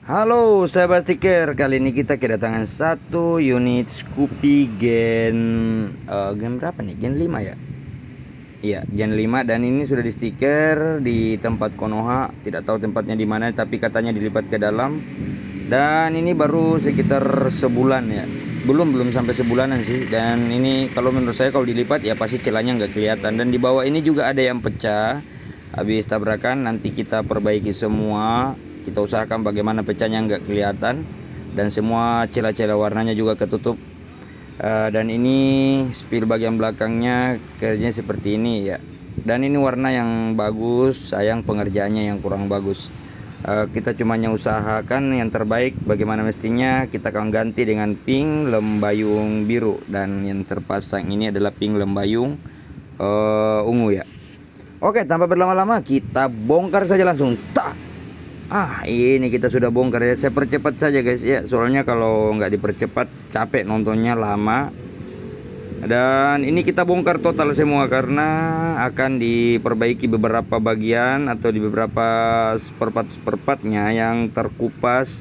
Halo sahabat stiker, kali ini kita kedatangan satu unit Scoopy Gen berapa nih? Gen 5 ya? Iya, Gen 5, dan ini sudah di stiker di tempat Konoha. Tidak tahu tempatnya di mana, tapi katanya dilipat ke dalam. Dan ini baru sekitar sebulan ya. Belum sampai sebulanan sih. Dan ini kalau menurut saya kalau dilipat ya pasti celahnya nggak kelihatan. Dan di bawah ini juga ada yang pecah. Habis tabrakan nanti kita perbaiki semua. Kita usahakan bagaimana pecahnya nggak kelihatan, dan semua celah-celah warnanya juga ketutup. Dan ini spill bagian belakangnya kerjanya seperti ini ya. Dan ini warna yang bagus, sayang pengerjaannya yang kurang bagus. Kita cuma usahakan yang terbaik bagaimana mestinya. Kita akan ganti dengan pink lembayung biru, dan yang terpasang ini adalah pink lembayung ungu ya. Oke, tanpa berlama-lama kita bongkar saja langsung. Ini kita sudah bongkar ya. Saya percepat saja guys ya, soalnya kalau nggak dipercepat capek nontonnya, lama. Dan ini kita bongkar total semua karena akan diperbaiki beberapa bagian atau di beberapa seperempat-seperempatnya yang terkupas.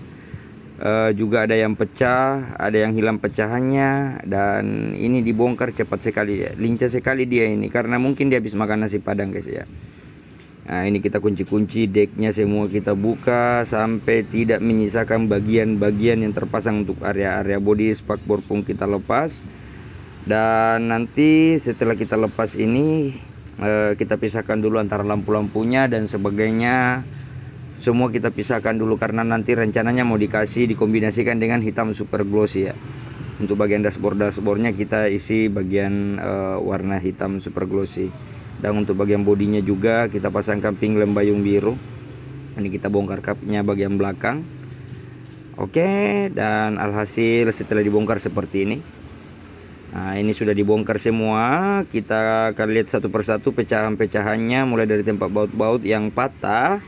Juga ada yang pecah, ada yang hilang pecahannya. Dan ini dibongkar cepat sekali ya, lincah sekali dia ini, karena mungkin dia habis makan nasi padang guys ya. Nah, ini kita kunci-kunci decknya semua, kita buka sampai tidak menyisakan bagian-bagian yang terpasang untuk area-area body. Spakbor pun kita lepas. Dan nanti setelah kita lepas ini kita pisahkan dulu antara lampu-lampunya dan sebagainya. Semua kita pisahkan dulu karena nanti rencananya mau dikombinasikan dengan hitam super glossy ya. Untuk bagian dashboardnya kita isi bagian warna hitam super glossy. Dan untuk bagian bodinya juga kita pasangkan pink lembayung biru. Ini kita bongkar kapnya bagian belakang. Oke, dan alhasil setelah dibongkar seperti ini. Nah, ini sudah dibongkar semua. Kita akan lihat satu persatu pecahan-pecahannya, mulai dari tempat baut-baut yang patah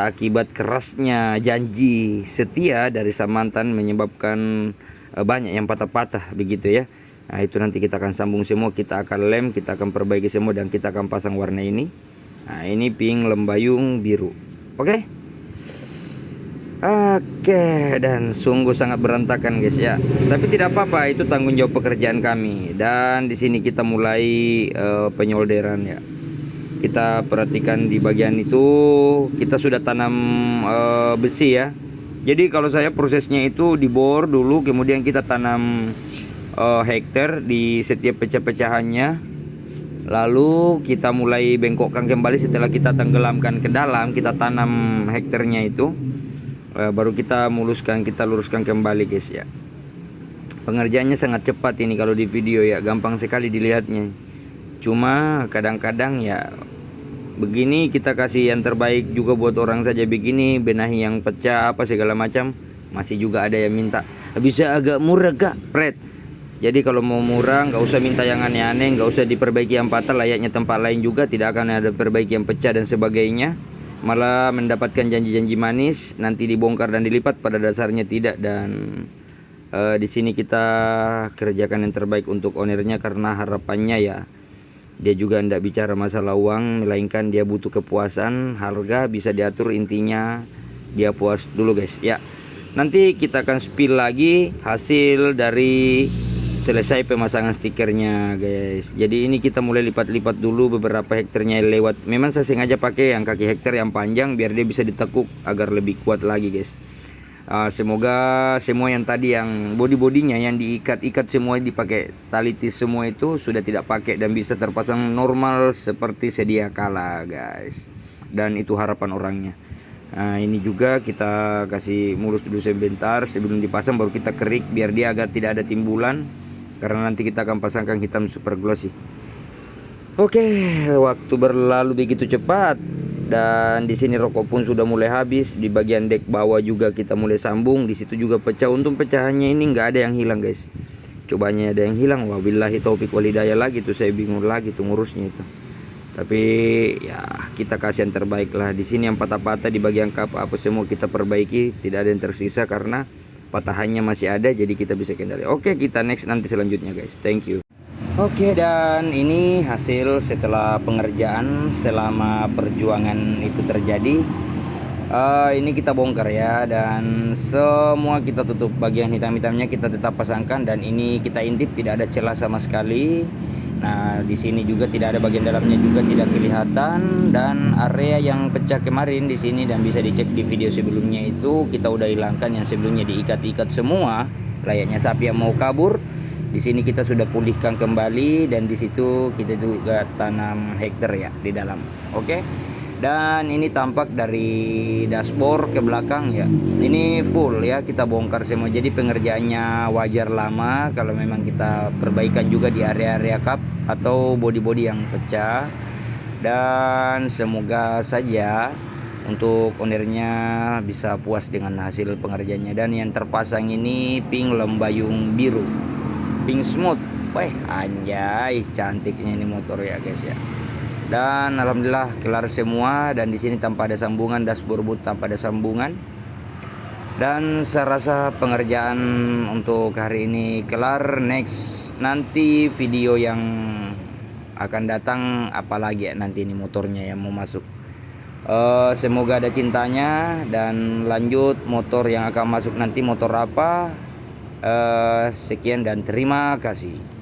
akibat kerasnya janji setia dari sang mantan, menyebabkan banyak yang patah-patah begitu ya. Nah, itu nanti kita akan sambung semua, kita akan lem, kita akan perbaiki semua, dan kita akan pasang warna ini. Nah, ini pink lembayung biru. Oke, dan sungguh sangat berantakan guys ya. Tapi tidak apa-apa, itu tanggung jawab pekerjaan kami. Dan di sini kita mulai penyolderan ya. Kita perhatikan di bagian itu kita sudah tanam besi ya. Jadi kalau saya prosesnya itu dibor dulu, kemudian kita tanam hektar di setiap pecah-pecahannya. Lalu kita mulai bengkokkan kembali setelah kita tenggelamkan ke dalam, kita tanam hektarnya itu. Baru kita kita luruskan kembali guys ya. Pengerjaannya sangat cepat ini kalau di video ya, gampang sekali dilihatnya. Cuma kadang-kadang ya begini, kita kasih yang terbaik juga buat orang saja begini, benahi yang pecah apa segala macam, masih juga ada yang minta bisa agak murah kak, Fred. Jadi kalau mau murah nggak usah minta yang aneh-aneh, nggak usah diperbaiki yang patah, layaknya tempat lain juga tidak akan ada perbaiki yang pecah dan sebagainya, malah mendapatkan janji-janji manis nanti dibongkar dan dilipat, pada dasarnya tidak. Dan di sini kita kerjakan yang terbaik untuk ownernya, karena harapannya ya dia juga tidak bicara masalah uang, melainkan dia butuh kepuasan, harga bisa diatur, intinya dia puas dulu guys ya. Nanti kita akan spill lagi hasil dari selesai pemasangan stikernya guys. Jadi ini kita mulai lipat-lipat dulu beberapa hektarnya lewat. Memang saya sengaja pakai yang kaki hektar yang panjang biar dia bisa ditekuk agar lebih kuat lagi guys. Semoga semua yang tadi yang body-bodinya yang diikat-ikat semua dipakai tali tis semua itu sudah tidak pakai dan bisa terpasang normal seperti sedia kala guys. Dan itu harapan orangnya. Nah, ini juga kita kasih mulus dulu sebentar sebelum dipasang, baru kita kerik biar dia agar tidak ada timbulan, karena nanti kita akan pasangkan hitam super glossy. Oke, waktu berlalu begitu cepat. Dan di sini rokok pun sudah mulai habis. Di bagian deck bawah juga kita mulai sambung. Di situ juga pecah. Untung pecahannya ini nggak ada yang hilang guys. Cobanya ada yang hilang. Wabillahi taufik walhidayah lagi tuh, saya bingung lagi tuh ngurusnya itu. Tapi ya kita kasih yang terbaik lah. Di sini yang patah-patah di bagian kap apa semua kita perbaiki. Tidak ada yang tersisa karena patahannya masih ada. Jadi kita bisa kendali. Oke, kita next nanti selanjutnya guys. Thank you. Oke, dan ini hasil setelah pengerjaan selama perjuangan itu terjadi. Ini kita bongkar ya, dan semua kita tutup. Bagian hitam-hitamnya kita tetap pasangkan, dan ini kita intip tidak ada celah sama sekali. Nah, di sini juga tidak ada, bagian dalamnya juga tidak kelihatan, dan area yang pecah kemarin di sini dan bisa dicek di video sebelumnya itu kita udah hilangkan, yang sebelumnya diikat-ikat semua layaknya sapi yang mau kabur. Di sini kita sudah pulihkan kembali, dan di situ kita juga tanam hektar ya di dalam. Oke. Dan ini tampak dari dashboard ke belakang ya. Ini full ya, kita bongkar semua. Jadi pengerjaannya wajar lama kalau memang kita perbaikan juga di area-area kap atau bodi-bodi yang pecah. Dan semoga saja untuk ownernya bisa puas dengan hasil pengerjaannya. Dan yang terpasang ini pink lembayung biru, pink smooth. Wah, anjay, cantiknya ini motor ya guys ya. Dan alhamdulillah kelar semua, dan di sini tanpa ada sambungan, dashboard boot tanpa ada sambungan. Dan saya rasa pengerjaan untuk hari ini kelar. Next nanti video yang akan datang apalagi ya, nanti ini motornya yang mau masuk. Semoga ada cintanya, dan lanjut motor yang akan masuk nanti motor apa. Sekian dan terima kasih.